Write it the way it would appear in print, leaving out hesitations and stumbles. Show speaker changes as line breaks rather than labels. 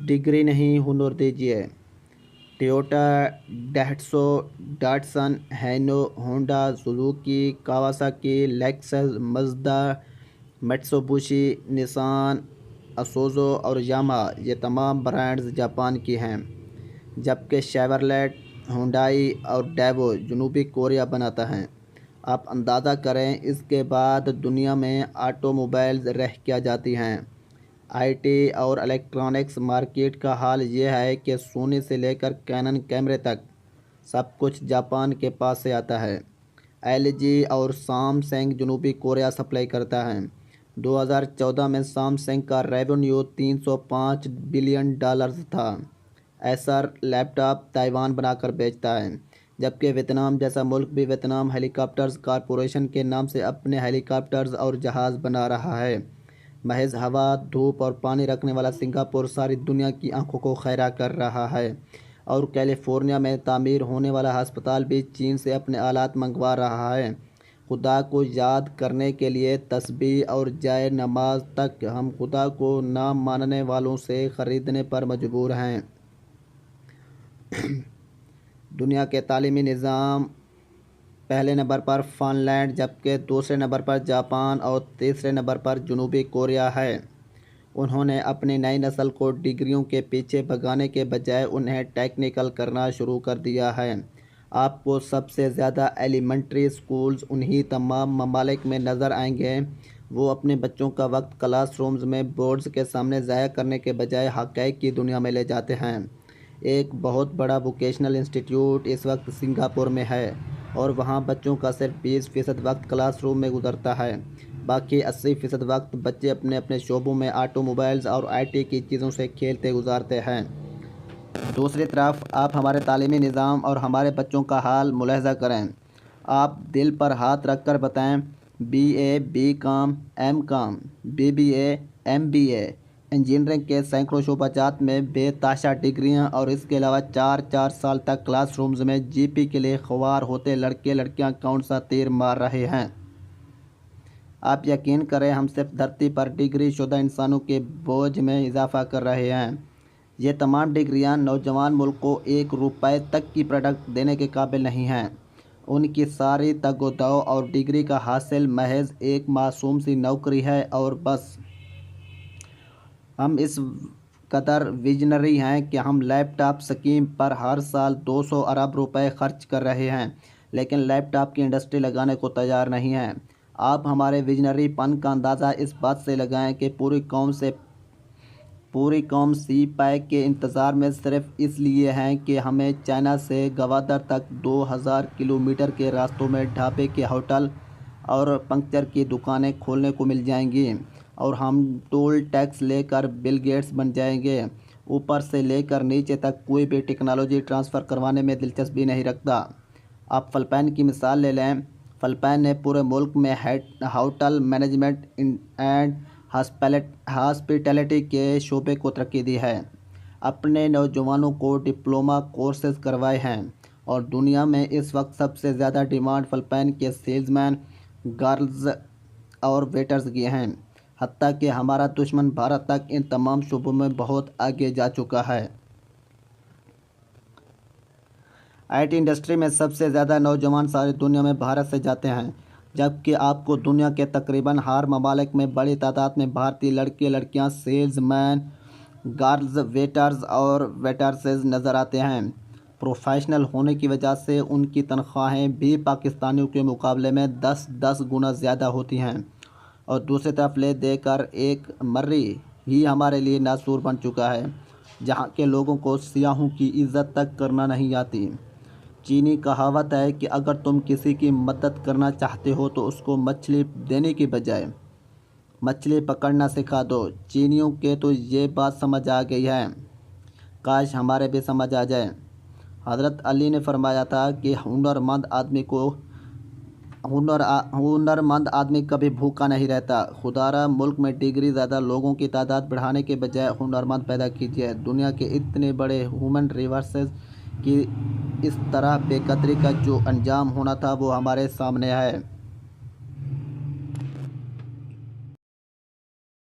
Degree نہیں ہنر دیجیے۔ ٹویوٹا، ڈیٹسو، Datsun, Hino, Honda, Suzuki, Kawasaki, Lexus, Mazda, Mitsubishi, Nissan, Isuzu اور یامہا، یہ تمام برانڈز جاپان کی ہیں، جبکہ شیورلیٹ، ہونڈائی اور ڈیوو جنوبی کوریا بناتا ہے۔ آپ اندازہ کریں اس کے بعد دنیا میں آٹو موبائلز رہ کیا جاتی ہیں۔ آئی ٹی اور الیکٹرانکس مارکیٹ کا حال یہ ہے کہ سونی سے لے کر کینن کیمرے تک سب کچھ جاپان کے پاس سے آتا ہے۔ ایل جی اور سامسنگ جنوبی کوریا سپلائی کرتا ہے۔ 2014 میں سامسنگ کا ریونیو $305 بلین تھا۔ ایسر لیپ ٹاپ تائیوان بنا کر بیچتا ہے، جبکہ ویتنام جیسا ملک بھی ویتنام ہیلی کاپٹرز کارپوریشن کے نام سے اپنے ہیلی کاپٹرز اور جہاز بنا رہا ہے۔ محض ہوا، دھوپ اور پانی رکھنے والا سنگاپور ساری دنیا کی آنکھوں کو خیرہ کر رہا ہے، اور کیلیفورنیا میں تعمیر ہونے والا ہسپتال بھی چین سے اپنے آلات منگوا رہا ہے۔ خدا کو یاد کرنے کے لیے تسبیح اور جائے نماز تک ہم خدا کو نہ ماننے والوں سے خریدنے پر مجبور ہیں۔ دنیا کے تعلیمی نظام پہلے نمبر پر فن لینڈ، جبکہ دوسرے نمبر پر جاپان اور تیسرے نمبر پر جنوبی کوریا ہے۔ انہوں نے اپنی نئی نسل کو ڈگریوں کے پیچھے بھگانے کے بجائے انہیں ٹیکنیکل کرنا شروع کر دیا ہے۔ آپ کو سب سے زیادہ ایلیمنٹری اسکولز انہی تمام ممالک میں نظر آئیں گے۔ وہ اپنے بچوں کا وقت کلاس رومز میں بورڈز کے سامنے ضائع کرنے کے بجائے حقائق کی دنیا میں لے جاتے ہیں۔ ایک بہت بڑا ووکیشنل انسٹیٹیوٹ اس وقت سنگاپور میں ہے، اور وہاں بچوں کا صرف 20% وقت کلاس روم میں گزرتا ہے۔ باقی 80% وقت بچے اپنے اپنے شعبوں میں آٹو موبائلز اور آئی ٹی کی چیزوں سے کھیلتے گزارتے ہیں۔ دوسری طرف آپ ہمارے تعلیمی نظام اور ہمارے بچوں کا حال ملاحظہ کریں۔ آپ دل پر ہاتھ رکھ کر بتائیں، B A, B Com, M Com, B B A, M B A, engineering کے سینکڑوں شعبہ جات میں بے تحاشا ڈگریاں، اور اس کے علاوہ 4 سال تک کلاس رومز میں جی پی کے لیے خوار ہوتے لڑکے لڑکیاں کون سا تیر مار رہے ہیں۔ آپ یقین کریں، ہم صرف دھرتی پر ڈگری شدہ انسانوں کے بوجھ میں اضافہ کر رہے ہیں۔ یہ تمام ڈگریاں نوجوان ملک کو $1 تک کی پروڈکٹ دینے کے قابل نہیں ہیں۔ ان کی ساری تگ و دو اور ڈگری کا حاصل محض ایک معصوم سی نوکری ہے اور بس۔ ہم اس قدر ویژنری ہیں کہ ہم لیپ ٹاپ اسکیم پر ہر سال $200 ارب خرچ کر رہے ہیں، لیکن لیپ ٹاپ کی انڈسٹری لگانے کو تیار نہیں ہیں۔ آپ ہمارے ویژنری پن کا اندازہ اس بات سے لگائیں کہ پوری قوم سی پیک کے انتظار میں صرف اس لیے ہے کہ ہمیں چائنا سے گوادر تک 2000 کلومیٹر کے راستوں میں ڈھابے کے ہوٹل اور پنکچر کی دکانیں کھولنے کو مل جائیں گی، اور ہم ٹول ٹیکس لے کر بل گیٹس بن جائیں گے۔ اوپر سے لے کر نیچے تک کوئی بھی ٹیکنالوجی ٹرانسفر کروانے میں دلچسپی نہیں رکھتا۔ آپ فلپائن کی مثال لے لیں۔ فلپائن نے پورے ملک میں ہوٹل مینجمنٹ اینڈ ہاسپٹیلٹی کے شعبے کو ترقی دی ہے، اپنے نوجوانوں کو ڈپلومہ کورسز کروائے ہیں، اور دنیا میں اس وقت سب سے زیادہ ڈیمانڈ فلپائن کے سیلز مین، گرلز اور ویٹرز کی ہیں۔ حتیٰ کہ ہمارا دشمن بھارت تک ان تمام شعبوں میں بہت آگے جا چکا ہے۔ آئی ٹی انڈسٹری میں سب سے زیادہ نوجوان ساری دنیا میں بھارت سے جاتے ہیں، جبکہ آپ کو دنیا کے تقریباً ہر ممالک میں بڑی تعداد میں بھارتی لڑکے لڑکیاں سیلز مین، گرلز، ویٹرز اور ویٹریسز نظر آتے ہیں۔ پروفیشنل ہونے کی وجہ سے ان کی تنخواہیں بھی پاکستانیوں کے مقابلے میں 10 گنا زیادہ ہوتی ہیں، اور دوسری طرف لے دے کر ایک مری ہی ہمارے لیے ناسور بن چکا ہے، جہاں کے لوگوں کو سیاحوں کی عزت تک کرنا نہیں آتی۔ چینی کہاوت ہے کہ اگر تم کسی کی مدد کرنا چاہتے ہو تو اس کو مچھلی دینے کی بجائے مچھلی پکڑنا سکھا دو۔ چینیوں کے تو یہ بات سمجھ آ گئی ہے، کاش ہمارے بھی سمجھ آ جائے۔ حضرت علی نے فرمایا تھا کہ ہنر مند آدمی کبھی بھوکا نہیں رہتا۔ خدارا ملک میں ڈگری زیادہ لوگوں کی تعداد بڑھانے کے بجائے ہنر مند پیدا کیجیے۔ دنیا کے اتنے بڑے ہیومن ریسورسز کی اس طرح بے قدری کا جو انجام ہونا تھا وہ ہمارے سامنے ہے۔